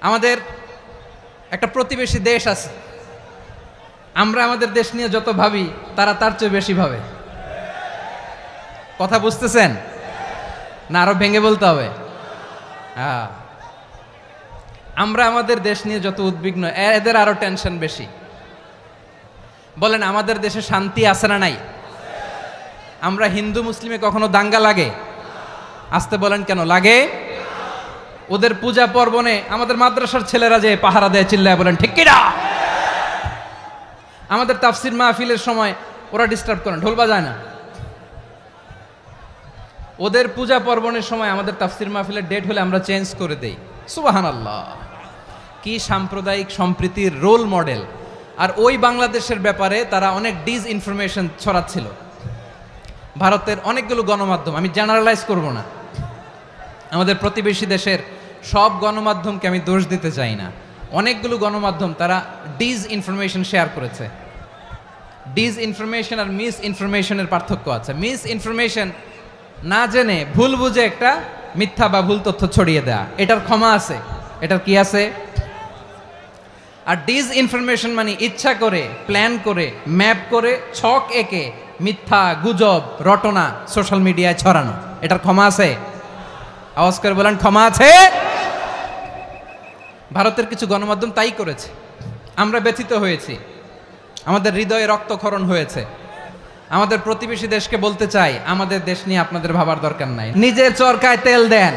আমাদের একটা প্রতিবেশী দেশ আছে, আমরা আমাদের দেশ নিয়ে যত ভাবি তারা তার চেয়ে বেশি ভাবে। কথা বুঝতেছেন না? আরো ভেঙে বলতে হবে। হ্যাঁ, আমরা আমাদের দেশ নিয়ে যত উদ্বিগ্ন, এদের আরো টেনশন বেশি। বলেন, আমাদের দেশে শান্তি আছে না নাই? আমরা হিন্দু মুসলিমে কখনো দাঙ্গা লাগে? আসতে বলেন, কেন লাগে? ওদের পূজা পার্বণে আমাদের মাদ্রাসার ছেলেরা যে পাহারা দেয়, চিল্লায় বলেন ঠিক কিনা? আমাদের তাফসির মাহফিলের সময় ওরা ডিস্টার্ব করে, ঢোল বাজায় না। ওদের পূজা পার্বণের সময় আমাদের তাফসির মাহফিলের ডেট হলে আমরা চেঞ্জ করে দেই। সুবহানাল্লাহ, কি সাম্প্রদায়িক সম্প্রীতির রোল মডেল। আর ওই বাংলাদেশের ব্যাপারে তারা অনেক ডিসইনফরমেশন ছড়াচ্ছিল। ভারতের অনেকগুলো গণমাধ্যম, আমি জেনারেলাইজ করব না, আমাদের প্রতিবেশী দেশের সব গণমাধ্যমকে আমি দোষ দিতে চাই না, অনেকগুলো গণমাধ্যম তারা ডিসইনফরমেশন শেয়ার করেছে। ডিসইনফরমেশন আর মিস ইনফরমেশনের পার্থক্য আছে। মিস ইনফরমেশন না জেনে ভুল বুঝে একটা মিথ্যা বা ভুল তথ্য ছড়িয়ে দেয়া, এটার ক্ষমা আছে, এটার কি আছে। আর ডিসইনফরমেশন মানে ইচ্ছা করে, প্ল্যান করে, ম্যাপ করে, ছক এঁকে মিথ্যা, গুজব, রটনা সোশ্যাল মিডিয়ায় ছড়ানো, এটার ক্ষমা আছে? আওয়াজ করে বলেন, ক্ষমা আছে? ভারতের কিছু গণমাধ্যম তাই করেছে, আমরা ব্যথিত হয়েছি, আমাদের হৃদয়ে রক্তক্ষরণ হয়েছে। আমাদের প্রতিবেশী দেশকে বলতে চাই, আমাদের দেশ নিয়ে আপনাদের ভাবার দরকার নাই, নিজের চরকায় তেল দেন,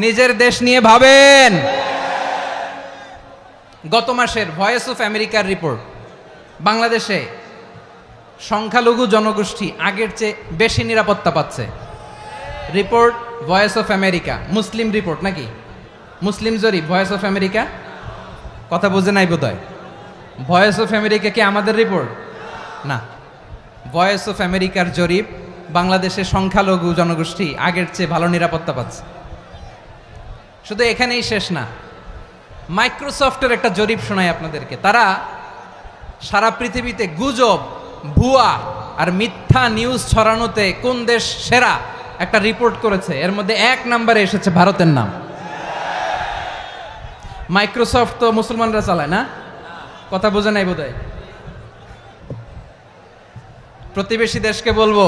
নিজের দেশ নিয়ে ভাবেন। গত মাসের ভয়েস অফ আমেরিকার রিপোর্ট, বাংলাদেশে সংখ্যালঘু জনগোষ্ঠী আগের চেয়ে বেশি নিরাপত্তা পাচ্ছে। Report voice of America, Muslim report নাকি? মুসলিম জরিপ, ভয়েস অফ আমেরিকা। কথা বুঝে নাই বোধহয়। ভয়েস অফ আমেরিকা কি আমাদের রিপোর্ট? না, ভয়েস অফ আমেরিকার জরিপ, বাংলাদেশের সংখ্যালঘু জনগোষ্ঠী আগের চেয়ে ভালো নিরাপত্তা পাচ্ছে। শুধু এখানেই শেষ না, মাইক্রোসফটের একটা জরিপ শোনাই আপনাদেরকে। তারা সারা পৃথিবীতে গুজব, ভুয়া আর মিথ্যা নিউজ ছড়ানোতে কোন দেশ সেরা একটা রিপোর্ট করেছে। এর মধ্যে 1 নম্বরে এসেছে ভারতের নাম। মাইক্রোসফট তো মুসলমানরা চালায় না? কথা বোঝে নাই বোধহয়। প্রতিবেশী দেশকে বলবো,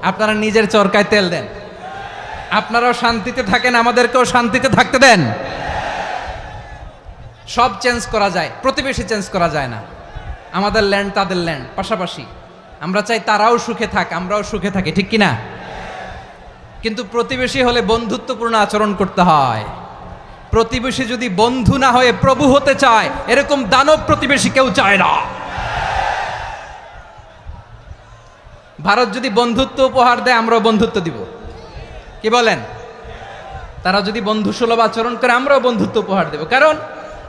আপনারা নিজের চরকায় তেল দেন, আপনারাও শান্তিতে থাকেন, আমাদেরকেও শান্তিতে থাকতে দেন। সব চেঞ্জ করা যায়, প্রতিবেশী চেঞ্জ করা যায় না। আমাদের ল্যান্ড তাদের ল্যান্ড, পাশাপাশি। আমরা চাই তারাও সুখে থাক, আমরাও সুখে থাকি, ঠিক কিনা? কিন্তু প্রতিবেশী হলে বন্ধুত্বপূর্ণ আচরণ করতে হয়। প্রতিবেশী যদি বন্ধু না হয়ে প্রভু হতে চায়, এরকম দানব প্রতিবেশী কেউ চায় না। ভারত যদি বন্ধুত্ব উপহার দেয়, আমরাও বন্ধুত্ব দিব, কি বলেন? তারা যদি বন্ধু সুলভ আচরণ করে, আমরাও বন্ধুত্ব উপহার দেব। কারণ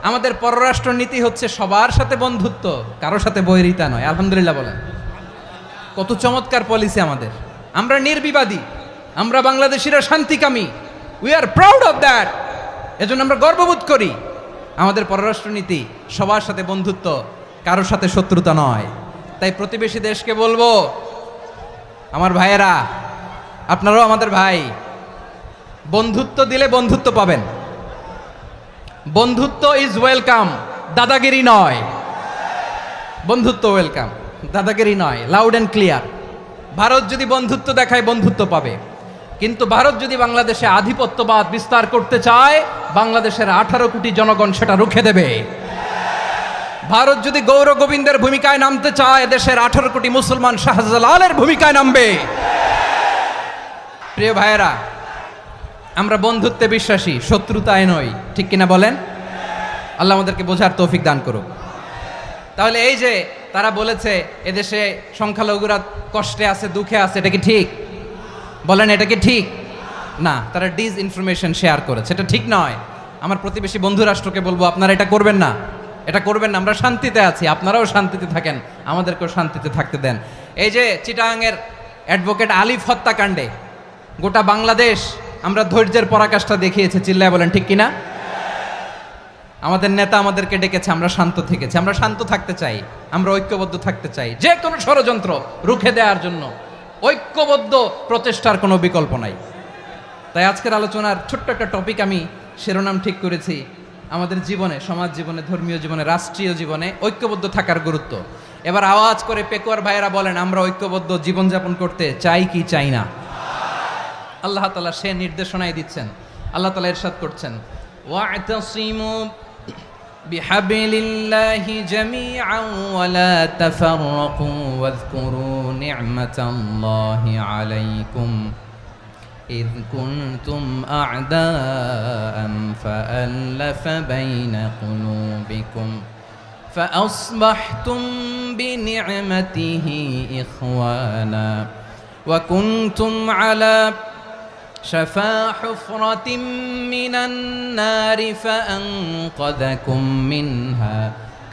আমাদের পররাষ্ট্র নীতি হচ্ছে সবার সাথে বন্ধুত্ব, কারোর সাথে বৈরিতা নয়। আলহামদুলিল্লাহ বলেন, কত চমৎকার পলিসি আমাদের। আমরা নির্বিবাদী, আমরা বাংলাদেশিরা শান্তিকামী, we are proud of that. এজন্য আমরা গর্ববোধ করি। আমাদের পররাষ্ট্র নীতি সবার সাথে বন্ধুত্ব, কারোর সাথে শত্রুতা নয়। তাই প্রতিবেশী দেশকে বলবো, আমার ভাইয়েরা, আপনারাও আমাদের ভাই, বন্ধুত্ব দিলে বন্ধুত্ব পাবেন। বন্ধুত্ব ইজ ওয়েলকাম, দাদাগিরি নয়। বন্ধুত্ব ওয়েলকাম, দাদাগিরি নয়, লাউড অ্যান্ড ক্লিয়ার। ভারত যদি বন্ধুত্ব দেখায়, বন্ধুত্ব পাবে। কিন্তু ভারত যদি বাংলাদেশে আধিপত্যবাদ বিস্তার করতে চায়, বাংলাদেশের 18 কোটি জনগণ সেটা রুখে দেবে। ভারত যদি গৌর গোবিন্দের ভূমিকায় নামতে চায়, দেশের 18 কোটি মুসলমান শাহজালালের ভূমিকায় নামবে। প্রিয় ভাইয়েরা, আমরা বন্ধুত্বে বিশ্বাসী, শত্রুতায় নই, ঠিক কিনা বলেন? আল্লাহ আমাদেরকে বোঝার তৌফিক দান করুক। তাহলে এই যে তারা বলেছে এদেশে সংখ্যালঘুরা কষ্টে আছে, দুঃখে আছে, এটা কি ঠিক? বলেন, এটা কি ঠিক? না, তারা ডিসইনফরমেশন শেয়ার করেছে, এটা ঠিক নয়। আমার প্রতিবেশী বন্ধু রাষ্ট্রকে বলবো, আপনারা এটা করবেন না, এটা করবেন না। আমরা শান্তিতে আছি, আপনারাও শান্তিতে থাকেন, আমাদেরকেও শান্তিতে থাকতে দেন। এই যে চিটাগাংয়ের অ্যাডভোকেট আলিফ হত্যাকাণ্ডে গোটা বাংলাদেশ আমরা ধৈর্যের পরাকাষ্ঠা দেখিয়েছে, চিল্লায় বলেন ঠিক কিনা? আমাদের নেতা আমাদেরকে ডেকেছে, আমরা শান্ত থেকেছি। আমরা শান্ত থাকতে চাই, আমরা ঐক্যবদ্ধ থাকতে চাই। যে কোনো ষড়যন্ত্র রুখে দেওয়ার জন্য ঐক্যবদ্ধ প্রচেষ্টার কোনো বিকল্প নাই। তাই আজকের আলোচনার ছোট্ট একটা টপিক আমি শিরোনাম ঠিক করেছি আমাদের জীবনে, সমাজ জীবনে, ধর্মীয় জীবনে, রাষ্ট্রীয় জীবনে ঐক্যবদ্ধ থাকার গুরুত্ব। এবার আওয়াজ করে পেকুয়ার ভাইয়েরা বলেন, আমরা ঐক্যবদ্ধ জীবনযাপন করতে চাই কি চাই না? আল্লাহ তাআলা সে নির্দেশনাই দিচ্ছেন। আল্লাহ তাআলা ইরশাদ করছেন, ওয়া'তাসিমু বিহাবলিল্লাহি জামিআন ওয়া লা তাফাররাকু ওয়াযকুরু নি'মাতাল্লাহি আলাইকুম إذ كنتم أعداء فألف بين قلوبكم فأصبحتم بنعمته إخوانا وكنتم على شفا حفرة من النار فأنقذكم منها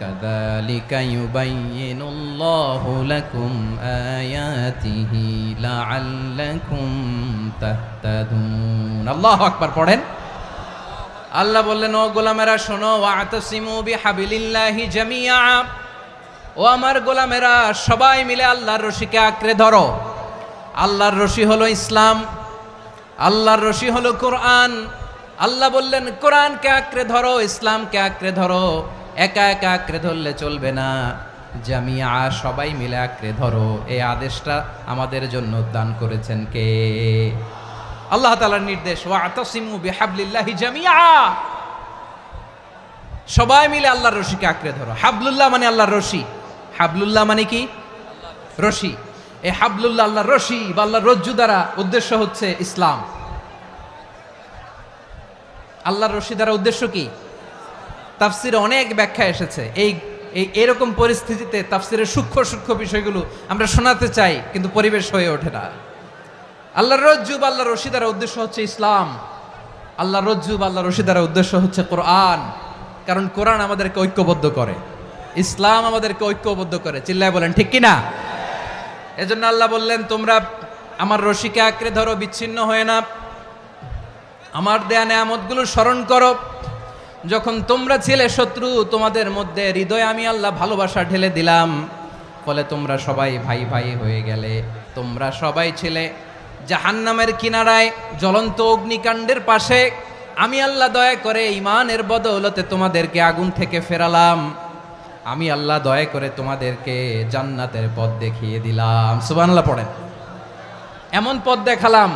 كذلك يبين الله لكم آياته لعلكم تهتدون الله أكبر পড়েন। আল্লাহ বললেন, ও গোলামেরা শোনো, ওয়া'তাসিমু বিহাবলিল্লাহি জামিআ, ও আমার গোলামেরা সবাই মিলে আল্লাহর রশিকে আঁকড়ে ধরো। আল্লাহর রশি হলো ইসলাম, আল্লাহর রশি হলো কোরআন। আল্লাহ বললেন কোরআনকে আঁকড়ে ধরো, ইসলামকে আঁকড়ে ধরো। একা একা আঁকড়ে ধরলে চলবে না, জামিয়া সবাই মিলে আঁকড়ে ধরো। এই আদেশটা আমাদের জন্য দান করেছেন কে? আল্লাহ তাআলার নির্দেশ, ওয়া'তাসিমু বিহাবলিল্লাহি জামিআ, সবাই মিলে আল্লাহর রশিকে আঁকড়ে ধরো। হাবলুল্লাহ মানে আল্লাহর রশি। হাবলুল্লাহ মানে কি? রশি। এই হাবলুল্লাহ আল্লাহর রশি বা আল্লাহর রজ্জু দ্বারা উদ্দেশ্য হচ্ছে ইসলাম। আল্লাহর রশি দ্বারা উদ্দেশ্য কি? তাফসিরে অনেক ব্যাখ্যা এসেছে। এরকম পরিস্থিতিতে তাফসিরের সূক্ষ্ম সূক্ষ্ম বিষয়গুলো আমরা শোনাতে চাই, কিন্তু পরিবেশ হয়ে ওঠে না। আল্লাহর রজ্জু বা আল্লাহর রশি দ্বারা উদ্দেশ্য হচ্ছে ইসলাম। আল্লাহর রজ্জু বা আল্লাহর রশি দ্বারা উদ্দেশ্য হচ্ছে কোরআন, কারণ কোরআন আমাদেরকে ঐক্যবদ্ধ করে, ইসলাম আমাদেরকে ঐক্যবদ্ধ করে। চিল্লায় বলেন ঠিক কিনা? এজন্য আল্লাহ বললেন, তোমরা আমার রশিকে আঁকড়ে ধরো, বিচ্ছিন্ন হয়ে না। আমার দেয়া নেয়ামতগুলো স্মরণ করো। যখন তোমরা ছিলে শত্রু, তোমাদের মধ্যে হৃদয়ে আমি আল্লাহ ভালোবাসা ঢেলে দিলাম, ফলে তোমরা সবাই ভাই ভাই হয়ে গেলে। তোমরা সবাই ছিলে জাহান্নামের কিনারায়, জ্বলন্ত অগ্নিকাণ্ডের পাশে। আমি আল্লাহ দয়া করে ঈমানের বদৌলতে তোমাদেরকে আগুন থেকে ফেরালাম। আমি আল্লাহ দয়া করে তোমাদেরকে জান্নাতের পথ দেখিয়ে দিলাম। সুবহানাল্লাহ পড়েন। এমন পথ দেখালাম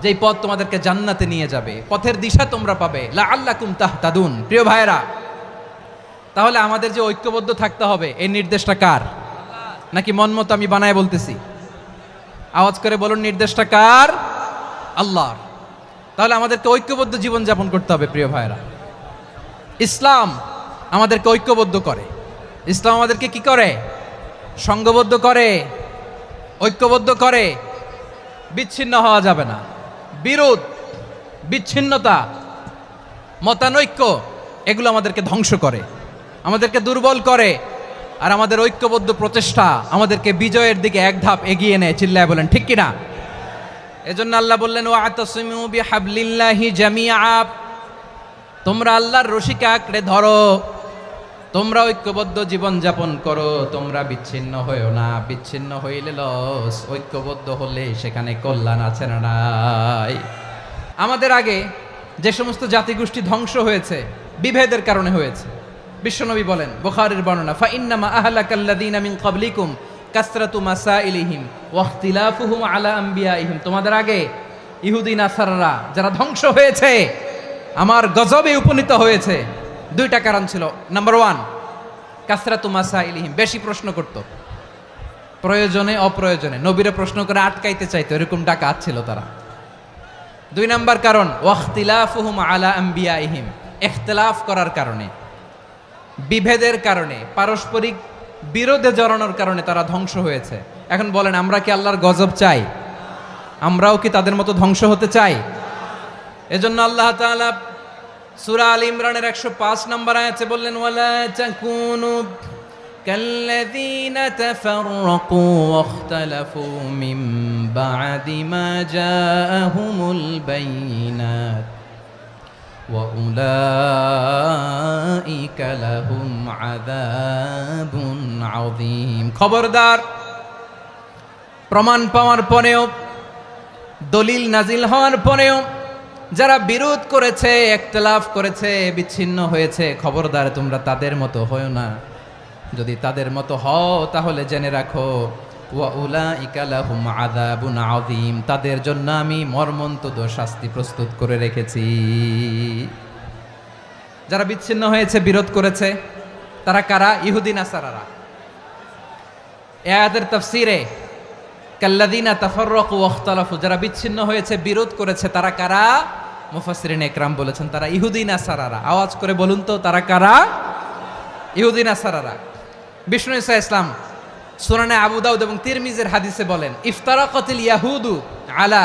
যেই পথ তোমাদেরকে জান্নাতে নিয়ে যাবে, পথের দিশা তোমরা পাবে। লাআল্লাকুম তাহতাদুন। প্রিয় ভাইরা, তাহলে আমাদের যে ঐক্যবদ্ধ থাকতে হবে, এই নির্দেশটা কার? নাকি মন মতো আমি বানায় বলতেছি? আওয়াজ করে বলুন, নির্দেশটা কার? আল্লাহর। তাহলে আমাদেরকে ঐক্যবদ্ধ জীবন যাপন করতে হবে। প্রিয় ভাইরা, ইসলাম আমাদেরকে ঐক্যবদ্ধ করে। ইসলাম আমাদেরকে কি করে? সংঘবদ্ধ করে, ঐক্যবদ্ধ করে। বিচ্ছিন্ন হওয়া যাবে না। বিরোধ, বিচ্ছিন্নতা, মতানৈক্য, এগুলো আমাদেরকে ধ্বংস করে, আমাদেরকে দুর্বল করে। আর আমাদের ঐক্যবদ্ধ প্রচেষ্টা আমাদেরকে বিজয়ের দিকে এক ধাপ এগিয়ে নেয়। চিল্লায় বলেন ঠিক কিনা? এজন্য আল্লাহ বললেন, ওয়া'তাসিমু বিহাবলিল্লাহি জামিআ, তোমরা আল্লাহর রশিকে আঁকড়ে ধরো, তোমরা ঐক্যবদ্ধ জীবন যাপন করো, তোমরা বিচ্ছিন্ন হইও না। বিচ্ছিন্ন হইলে লস, ঐক্যবদ্ধ হলে সেখানে কল্যাণ আছে না নাই? আমাদের আগে যে সমস্ত জাতিগোষ্ঠী ধ্বংস হয়েছে, বিভেদের কারণে হয়েছে। বিশ্বনবী বলেন, বুখারীর বর্ণনা, ফাইন্নামা আহলাকাল্লাযীনা মিন ক্বাবলিকুম কাসরাতু মাসাইলিহিম ওয়া ইখতিলাফুহুম আলা আম্বিয়াইহিম। তোমাদের আগে ইহুদি নাসারারা যারা ধ্বংস হয়েছে, আমার গজবে উপনীত হয়েছে, দুইটা কারণ ছিল। নাম্বার 1, কাসরাতু মাসাইলিহিম, বেশি প্রশ্ন করত, প্রয়োজনে অপ্রয়োজনে নবীরে প্রশ্ন করে আটকাইতে চাইতো, এরকম ডাকাত ছিল তারা। 2 নাম্বার কারণ, ওয়াখতিলাফুহুম আলা আম্বিয়াইহিম, ইখতিলাফ করার কারণে, বিভেদের কারণে, পারস্পরিক বিরোধে জড়ানোর কারণে তারা ধ্বংস হয়েছে। এখন বলেন, আমরা কি আল্লাহর গজব চাই? আমরাও কি তাদের মতো ধ্বংস হতে চাই? এজন্য আল্লাহ তাআলা সূরা আল ইমরানের 105 নম্বর আয়াতে বললেন, ওয়ালা তাকুনু কাল্লাযীনা তাফাররাকু ওয়াখতালাফু মিন বা'দি মা জাআহুমুল বাইয়িনাত ওয়া উলাইকা লাহুম আযাবুন আযীম। খবরদার, প্রমাণ পাওয়ার পরেও, দলিল নাজিল হওয়ার পরেও যারা বিরোধ করেছে, ইখতিলাফ করেছে, বিচ্ছিন্ন হয়েছে, খবরদার তোমরা তাদের মতো হও না। যদি তাদের মতো হও তাহলে জেনে রাখো ওয়া উলাইকা লাহুম আযাবুন আযীম, তাদের জন্য আমি মর্মন্তুদ শাস্তি প্রস্তুত করে রেখেছি। যারা বিচ্ছিন্ন হয়েছে, বিরোধ করেছে, তারা কারা? ইহুদি নাসারারা। এই আয়াতের তাফসীরে কাল্লাযীনা তাফাররাকু ওয়া ইখতালাফু, যারা বিচ্ছিন্ন হয়েছে, বিরোধ করেছে, তারা কারা? মুফাসসিরিনে ইকরাম বলেছেন তারা ইহুদি নাসারারা। আওয়াজ করে বলুন তো তারা কারা? ইহুদি নাসারারা। বিষ্ণু ঈসা ইসলাম সুনানে আবু দাউদ এবং তিরমিজির হাদিসে বলেন, ইফতারাকাতিল ইয়াহুদু আলা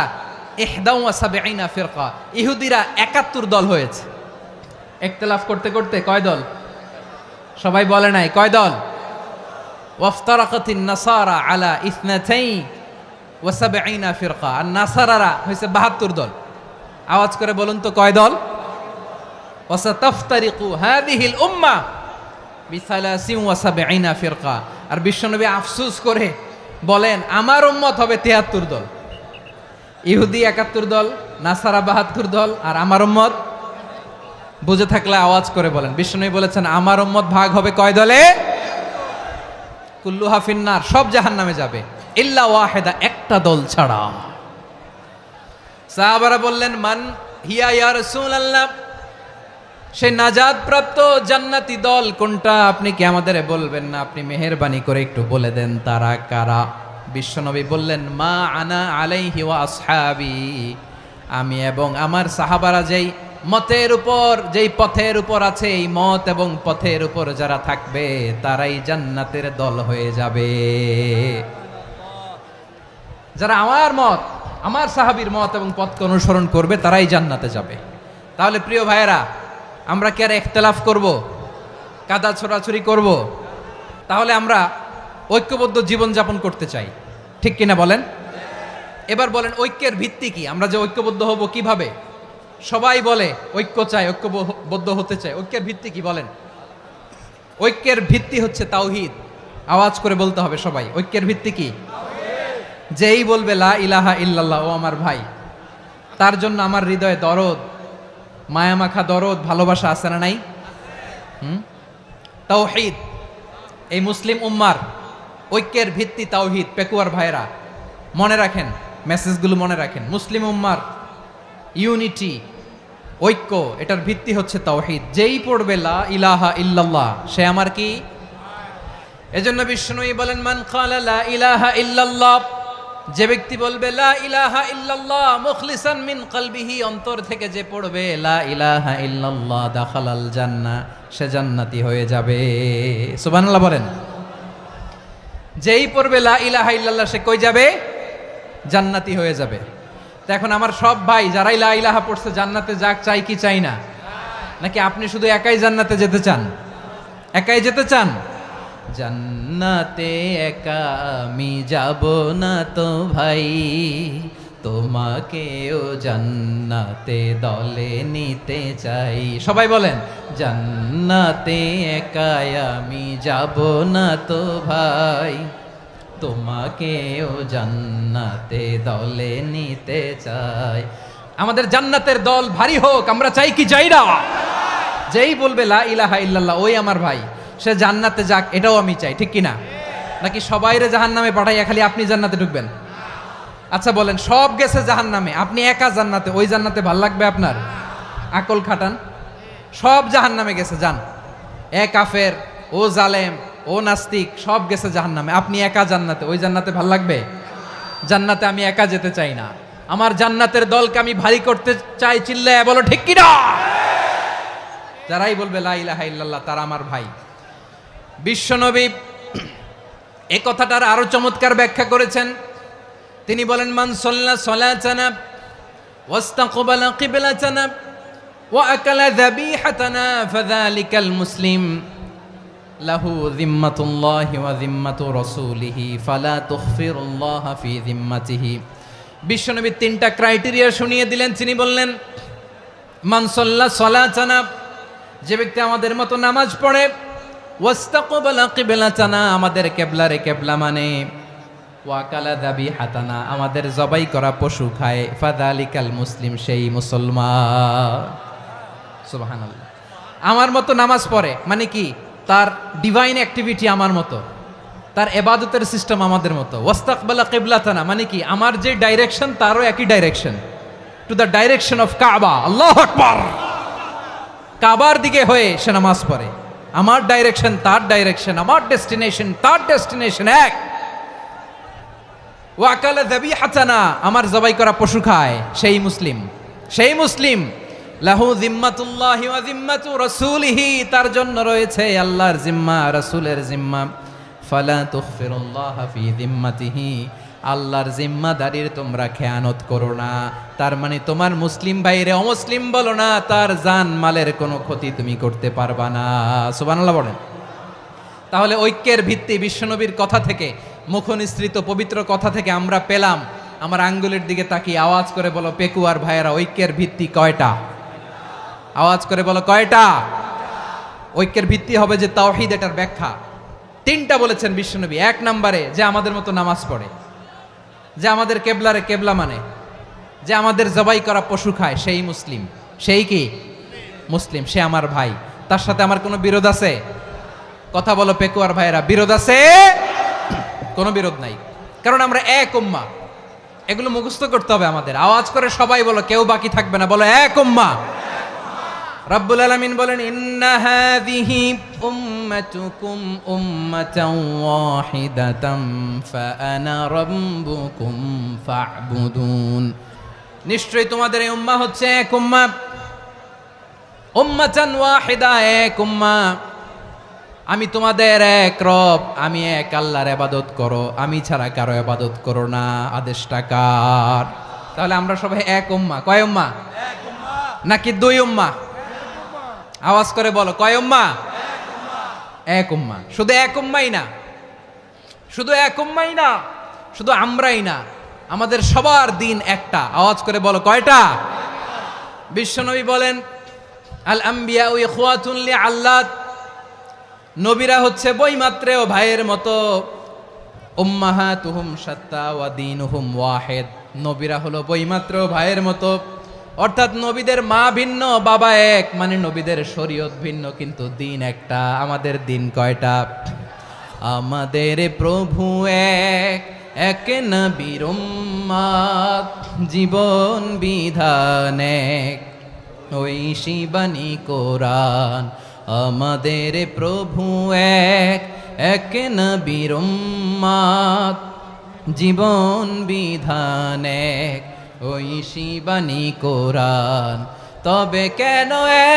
71 ফিরকা, ইহুদিরা 71 দল হয়েছে। ইখতিলাফ করতে করতে কয় দল? সবাই বলে নাই কয় দল? ওয়াফতারাকাতিন নাসারা আলা 72 ফিরকা, আর নাসারারা হয়েছে 72 দল। আওয়াজ করে বলুন তো কয় দল? ওয়াসাতাফতারিকু হাযিহিল উম্মাহ বি73 ফিরকা। আর বিশ্বনবী আফসোস করে বলেন আমার উম্মত হবে 73 দল। ইহুদি 71 দল, নাসারা 72 দল, আর আমার উম্মত, বুঝে থাকলে আওয়াজ করে বলেন। বিশ্বনবী বলেছেন আমার উম্মত ভাগ হবে কয় দলে? কুল্লুহা ফিন্নার, সব জাহান্নামে যাবে, ইল্লা ওয়াহিদা, একটা দল ছাড়া। সাহাবারা বললেন মান হিয়া ইয়া রাসূলুল্লাহ, সেই নাজাত প্রাপ্ত জান্নাতি দল কোনটা? আপনি কি আমাদের বলবেন না? আপনি মেহেরবানি করে একটু বলে দেন তারা কারা। বিশ্বনবী বললেন মা আনা আলাইহি ওয়া আসহাবি, আমি এবং আমার সাহাবারা যেই মতের উপর, যেই পথের উপর আছে, এই মত এবং পথের উপর যারা থাকবে তারাই জান্নাতের দল হয়ে যাবে। যারা আমার মত, আমার সাহাবীর মত এবং পথকে অনুসরণ করবে তারাই জান্নাতে যাবে। তাহলে প্রিয় ভাইয়েরা, আমরা কি আর ইখতিলাফ করব, কাদা ছোড়াছুরি করব? তাহলে আমরা ঐক্যবদ্ধ জীবন যাপন করতে চাই, ঠিক কিনা বলেন? এবার বলেন ঐক্যের ভিত্তি কি? আমরা যে ঐক্যবদ্ধ হব কিভাবে? সবাই বলে ঐক্য চাই, ঐক্যবদ্ধ হতে চাই, ঐক্যের ভিত্তি কি বলেন? ঐক্যের ভিত্তি হচ্ছে তাওহীদ। আওয়াজ করে বলতে হবে সবাই, ঐক্যের ভিত্তি কি? যেই বলবে লা ইলাহা ইল্লাল্লাহ, ও আমার ভাই, তার জন্য আমার হৃদয়ে দরদ, মায়ামাখা দরদ, ভালোবাসা আছে না নাই? তাওহীদ, এই মুসলিম উম্মার ঐক্যের ভিত্তি তাওহীদ। পেকুয়ার ভাইরা মনে রাখেন, মেসেজগুলো মনে রাখেন। মুসলিম উম্মার ইউনিটি, ঐক্য, এটার ভিত্তি হচ্ছে তাওহীদ। যেই পড়বে লা ইলাহা ইল্লাল্লাহ সে আমার কি? এজন্য বিষ্ণুই বলেন মান ক্বালা লা ইলাহা ইল্লাল্লাহ, যে ব্যক্তি বলবে লা ইলাহা ইল্লাল্লাহ মুখলিসান মিন কলবিহি, অন্তর থেকে যে পড়বে লা ইলাহা ইল্লাল্লাহ, দাখালাল জান্নাহ, সে জান্নাতি হয়ে যাবে। সুবহানাল্লাহ বলেন। যেই পড়বে লা ইলাহা ইল্লাল্লাহ সে কই যাবে? জান্নাতি হয়ে যাবে। তো এখন আমার সব ভাই যারাই লা ইলাহা পড়ছে জান্নাতে যাক, চাই কি চাই না? নাকি আপনি শুধু একাই জান্নাতে যেতে চান? একাই যেতে চান? জান্নাতে একা আমি যাব না তো ভাই, তোমাকেও জান্নাতে দলে নিতে চাই। সবাই বলেন জান্নাতে একা আমি যাব না তো ভাই, তোমাকেও জান্নাতে দলে নিতে চাই। আমাদের জান্নাতের দল ভারী হোক, আমরা চাই কি চাই না? যেই বলবে লা ইলাহা ইল্লাল্লাহ ওই আমার ভাই, সে জান্নাতে যাক, এটাও আমি চাই, ঠিক কিনা? নাকি সবাইরে জাহান্নামে পাঠাইয়া খালি আপনি জান্নাতে ঢুকবেন? আচ্ছা বলেন, সব গেছে জাহান্নামে, আপনি একা জান্নাতে, ওই জান্নাতে ভাল লাগবে আপনার? আকল খাটান। সব জাহান্নামে গেছে, যান। এ কাফের, ও জালেম, ও নাস্তিক, সব গেছে জাহান্নামে, আপনি একা জান্নাতে, ওই জান্নাতে ভাল লাগবে? জান্নাতে আমি একা যেতে চাই না, আমার জান্নাতের দলকে আমি ভারী করতে চাই। চিল্লায় বলো ঠিক কিনা? যারাই বলবে লা ইলাহা ইল্লাল্লাহ তারা আমার ভাই। বিশ্বনবী এই কথাটার আরো চমৎকার ব্যাখ্যা করেছেন। তিনি বলেন মান সাল্লা সালাতানা ওয়াস্তাকবালা কিবলাতানা ওয়া আকালা যাবিহাতানা ফাযালিকাল মুসলিম লাহু যিম্মাতুল্লাহি ওয়া যিম্মাতু রাসূলিহি ফালা তুখফিরুল্লাহা ফি যিম্মাতিহি। বিশ্বনবী তিনটা ক্রাইটেরিয়া শুনিয়ে দিলেন। তিনি বললেন মান সাল্লা সালাতানা, যে ব্যক্তি আমাদের মতো নামাজ পড়ে, ওয়াস্তাকবালা কিবলাতানা, আমাদের কিবলারে কিবলা মানে, ওয়াকালা দাবি হাতানা, আমাদের জবাই করা পশু খায়, ফাদালিকাল মুসলিম, সেই মুসলমান। সুবহানাল্লাহ। আমার মতো নামাজ পড়ে মানে কি, তার ডিভাইন অ্যাক্টিভিটি আমার মতো, তার এবাদতের সিস্টেম আমাদের মতো। ওয়াস্তাকবালা কিবলাতানা মানে কি, আমার যে ডাইরেকশন তারও একই direction, to the direction of কাবা। আল্লাহু আকবার। কাবার দিকে হয়ে সে নামাজ পড়ে, আমার ডাইরেকশন তার ডাইরেকশন, আমার ডেস্টিনেশন তার ডেস্টিনেশন এক। ওয়াকালা যাবিহাতানা, আমার জবাই করা পশু খায়, সেই মুসলিম, সেই মুসলিম। লাহু জিম্মাতুল্লাহি ওয়া জিম্মাতু রাসূলিহি, তার জন্য রয়েছে আল্লাহর জিম্মা, রাসূলের জিম্মা। ফালা তুগফিরুল্লাহা ফি জিম্মাতিহি, আল্লাহর জিম্মাদারির তোমরা খেয়ানত করো না। তার মানে তোমার মুসলিম ভাইরে অমুসলিম বলো না, তার জান মালের কোনো ক্ষতি তুমি করতে পারবা না। সুবহানাল্লাহ বলেন। তাহলে ঐক্যের ভিত্তি বিশ্বনবীর কথা থেকে, মুখনিসৃত পবিত্র কথা থেকে আমরা পেলাম। আমার আঙ্গুলের দিকে তাকিয়ে আওয়াজ করে বলো পেকুয়ার ভাইয়েরা, ঐক্যের ভিত্তি কয়টা? আওয়াজ করে বলো কয়টা? ঐক্যের ভিত্তি হবে যে তাওহীদ, এটার ব্যাখ্যা তিনটা বলেছেন বিশ্বনবী। এক নম্বরে, যে আমাদের মতো নামাজ পড়ে, যে আমাদের কেবলারে কেবলা মানে, যে আমাদের জবাই করা পশু খায়, সেই মুসলিম। সেই কি মুসলিম, সে আমার ভাই, তার সাথে আমার কোনো বিরোধ আছে? কথা বলো পেকুয়ার ভাইয়েরা, বিরোধ আছে? কোনো বিরোধ নাই, কারণ আমরা এক উম্মাহ। এগুলো মুখস্থ করতে হবে আমাদের। আওয়াজ করে সবাই বলো, কেউ বাকি থাকবে না, বলো এক উম্মাহ। রব্বুল আলামিন বলেন, ইন্না হাযিহি উম্মাতুকুম উম্মাতান ওয়াহিদাতাম ফাআনা রাব্বুকুম ফা'বুদুন, নিশ্চয়ই তোমাদের এই উম্মাহ হচ্ছে এক উম্মাহ। উম্মাতান ওয়াহিদা, এক উম্মাহ। আমি তোমাদের এক রব, আমি এক আল্লাহর ইবাদত করো, আমি ছাড়া কারো ইবাদত করো না। আদেশটা কার? তাহলে আমরা সবাই এক উম্মাহ। কয় উম্মাহ? এক উম্মাহ। নাকি দুই উম্মাহ? আওয়াজ করে বলো, কয় উম্মাহ? এক উম্মাহ। শুধু এক উম্মাই না, শুধু এক উম্মাই না, শুধু আমরাই না, আমাদের সবার দিন একটা। আওয়াজ করে বলো কয়টা? বিশ্বনবী বলেন, আল আম্বিয়া ইখওয়াতুন লিআল্লাত, নবীরা হচ্ছে বৈমাত্রেয় ভাইয়ের মতো। উম্মাহাতুহুম শাত্তা ওয়া দীনুহুম ওয়াহিদ, নবীরা হলো বৈমাত্রেয় ভাইয়ের মতো। অর্থাৎ নবীদের মা ভিন্ন, বাবা এক, মানে নবীদের শরীয়ত ভিন্ন, কিন্তু দিন একটা। আমাদের দিন কয়টা? আমাদের প্রভু এক, এক নবীর উম্মাত, জীবন বিধান এক, ওই শিবানী কোরআন। আমাদের প্রভু এক, এক নবীর উম্মাত, জীবন বিধান এক, ওই শিবানী কোরআন। তবে কেন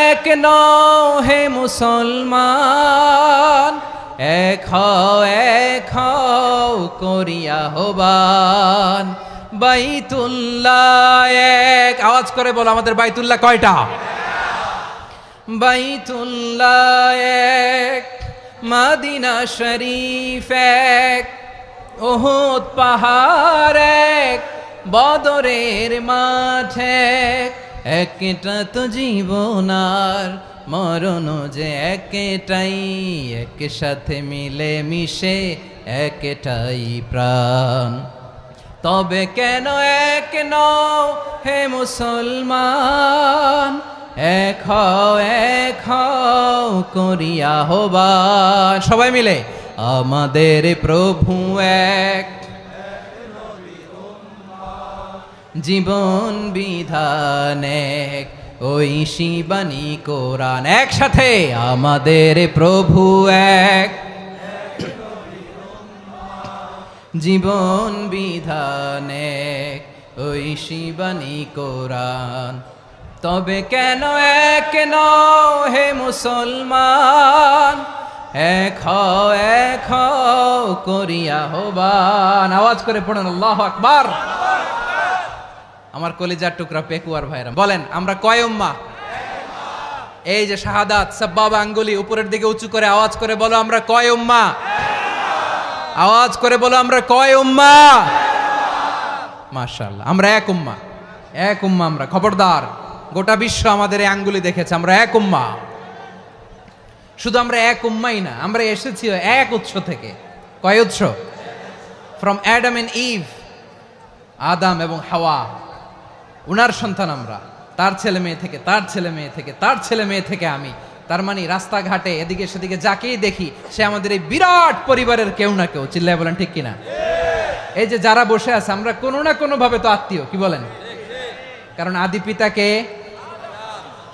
এক নও হে মুসলমান, এক হও করিয়া হবান। বাইতুল্লাহ এক, আওয়াজ করে বলো আমাদের বাইতুল্লাহ কয়টা? বাইতুল্লাহ এক, মদিনা শরীফ এক, উহুদ পাহাড় এক, বদরের মাঠ এক। একটা তো জীবন আর মরণ যে একটাই, একসাথে মিলে মিশে একটাই প্রাণ। তবে কেন এক নও হে মুসলমান, এক হও করিয়া হবান। সবাই মিলে, আমাদের প্রভু এক, জীবন বিধান এক, ওই শিবানী কোরআন। একসাথে, আমাদের প্রভু এক, জীবন বিধান এক, ওই শিবানী কোরআন। তবে কেন এক নও হে মুসলমান, এক হও করিয়া হবান। আওয়াজ করে পড়ুন আল্লাহু আকবার। আমার কলিজার টুকরা পেকুয়ার ভাইরা বলেন, আমরা কয় উম্মাহ? এই যে শাহাদাত, সাব্বাবা আঙ্গুলি উপরের দিকে উঁচু করে আওয়াজ করে বলো, আমরা কয় উম্মাহ? আওয়াজ করে বলো, আমরা কয় উম্মাহ? মাশাআল্লাহ, আমরা এক উম্মাহ, এক উম্মাহ আমরা। খবরদার, গোটা বিশ্ব আমাদের এই আঙ্গুলি দেখেছে, আমরা এক উম্মাহ। শুধু আমরা এক উম্মাই না, আমরা এসেছি এক উৎস থেকে। কয় উৎস? ফ্রম অ্যাডাম এন্ড ইভ, আদাম এবং হাওয়া, উনার সন্তান আমরা, তার ছেলে মেয়ে থেকে, তার ছেলে মেয়ে থেকে, তার ছেলে মেয়ে থেকে আমি। তার মানে রাস্তাঘাটে এদিকে সেদিকে যাকেই দেখি সে আমাদের এই বিরাট পরিবারের কেউ না কেউ। চিল্লায় বলেন ঠিক কিনা? এই যে যারা বসে আছে আমরা কোনো না কোনো ভাবে তো আত্মীয়, কি বলেন? কারণ আদি পিতাকে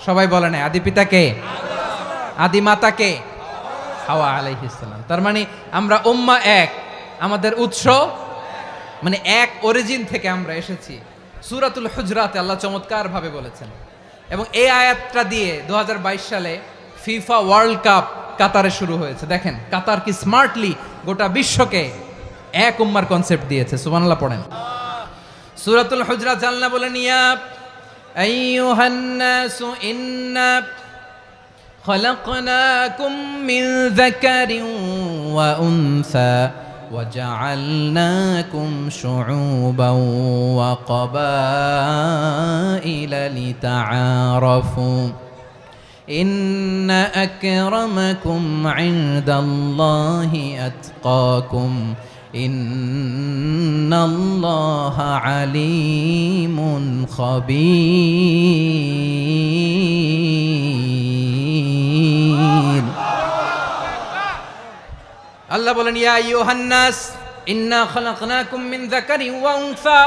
সবাই বলে না, আদি পিতাকে, আদি মাতাকে হাওয়া আলাইহিস সালাম। তার মানে আমরা উম্মাহ এক, আমাদের উৎস মানে এক অরিজিন থেকে আমরা এসেছি। সূরাতুল হুজরাতে আল্লাহ চমৎকার ভাবে বলেছেন, এবং এই আয়াতটা দিয়ে 2022 সালে ফিফা ওয়ার্ল্ড কাপ কাতারে শুরু হয়েছে। দেখেন কাতার কি স্মার্টলি গোটা বিশ্বকে এক উম্মার কনসেপ্ট দিয়েছে। সুবহানাল্লাহ পড়েন। সূরাতুল হুজরাত আল্লাহ বলেন, ইয়া আইয়ুহান নাসু ইন্না খলাকনাকুম মিন যাকারিন ওয়া উনসা وجعلناكم شعوبا وقبائل لتعارفوا إن أكرمكم عند الله أتقاكم إن الله عليم خبير। আল্লাহ বলেন, ইয়া আইয়ুহান নাস ইন্না খলাকনাকুম মিন যাকারিন ওয়া উনসা,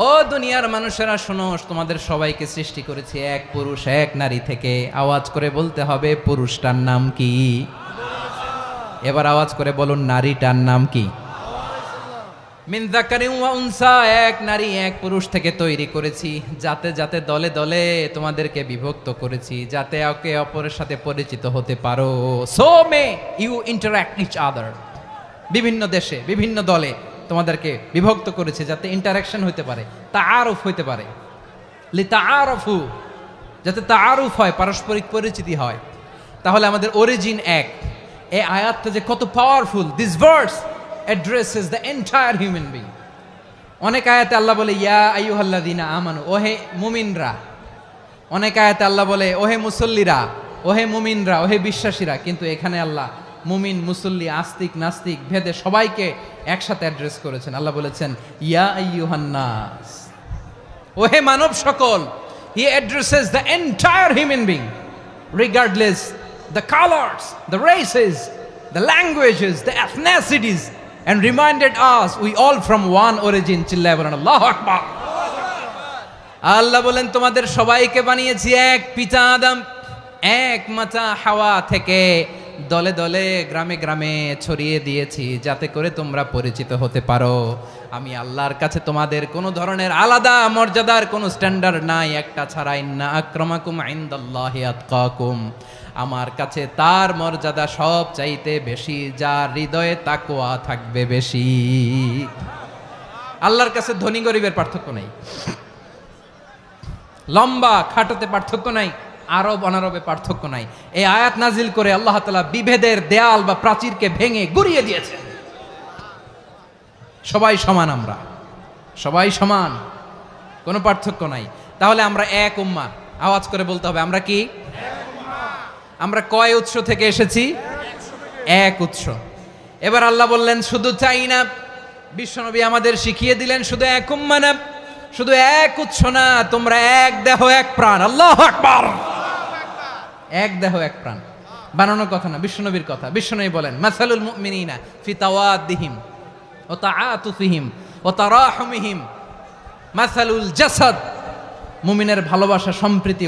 ও দুনিয়ার মানুষেরা শোনো, তোমাদের সবাইকে সৃষ্টি করেছি এক পুরুষ এক নারী থেকে। আওয়াজ করে বলতে হবে পুরুষটার নাম কি? এবার আওয়াজ করে বলুন নারীটার নাম কি? মিন যাকারিন ওয়া উনসা, এক নারী এক পুরুষ থেকে তৈরি করেছি। যাতে যাতে দলে দলে তোমাদেরকে বিভক্ত করেছি, যাতে একে অপরের সাথে পরিচিত হতে পারো। So may you interact each other. বিভিন্ন দেশে বিভিন্ন দলে তোমাদেরকে বিভক্ত করেছে যাতে ইন্টারাকশন হতে পারে, তাআরুফ হতে পারে। লিতাআরফু, যাতে তাআরুফ হয়, পারস্পরিক পরিচিতি হয়। তাহলে আমাদের অরিজিন এক। এই আয়াতটা যে কত powerful! This verse addresses the entire human being. অনেক আয়াতে আল্লাহ বলে ইয়া আইয়ুহাল্লাযীনা আমানু, ওহে মুমিনরা। অনেক আয়াতে আল্লাহ বলে ওহে মুসল্লিরা, ওহে মুমিনরা, ওহে বিশ্বাসীরা। কিন্তু এখানে আল্লাহ মুমিন মুসল্লি আস্তিক নাস্তিক ভেদে সবাইকে একসাথে অ্যাড্রেস করেছেন। আল্লাহ বলেছেন ইয়া আইয়ুহান নাস, ওহে মানব সকল। He addresses the entire human being regardless the colors, the races, the languages, the ethnicities, and reminded us we all from one origin. চিল্লায় বলেন আল্লাহু আকবার। আল্লাহ বলেন তোমাদের সবাইকে বানিয়েছি এক পিতা আদম, এক মাতা হাওয়া থেকে। দলে দলে গ্রামে গ্রামে ছড়িয়ে দিয়েছি যাতে করে তোমরা পরিচিত হতে পারো। আমি আল্লাহর কাছে তোমাদের কোনো ধরনের আলাদা মর্যাদার কোনো স্ট্যান্ডার্ড নাই একটা ছাড়া। ইন্না আক্রামাকুম ইনদাল্লাহি আতকাকুম, আমার কাছে তার মর্যাদা সব চাইতে বেশি যার হৃদয়ে তাকওয়া থাকবে বেশি। আল্লাহর কাছে ধনী গরিবের পার্থক্য নাই, লম্বা খাটোতে পার্থক্য নাই, আরব অনারবে পার্থক্য নাই। এই আয়াত নাজিল করে আল্লাহ তাআলা বিভেদের দেয়াল বা প্রাচীরকে ভেঙে গুড়িয়ে দিয়েছেন। সবাই সমান, আমরা সবাই সমান, কোনো পার্থক্য নাই। তাহলে আমরা এক উম্মাহ। আওয়াজ করে বলতে হবে আমরা কি? আমরা কয় উৎস থেকে এসেছি? এক উৎস। এবার আল্লাহ বললেন শুধু চাই না, বিশ্বনবী আমাদের শিখিয়ে দিলেন শুধু এক উম্মাহ না, শুধু এক উৎস না, তোমরা এক দেহ এক প্রাণ। আল্লাহু আকবার। এক দেহ এক প্রাণ বানানোর কথা না, বিশ্বনবীর কথা। বিশ্বনবী বলেন মাসালুল মুমিনিনা ফি তাওয়াদ্দিহিম ওয়া তাআতুফিহিম ওয়া তারাহুমিহিম মাসালুল জাসাদ, মুমিনের ভালোবাসা সম্প্রীতি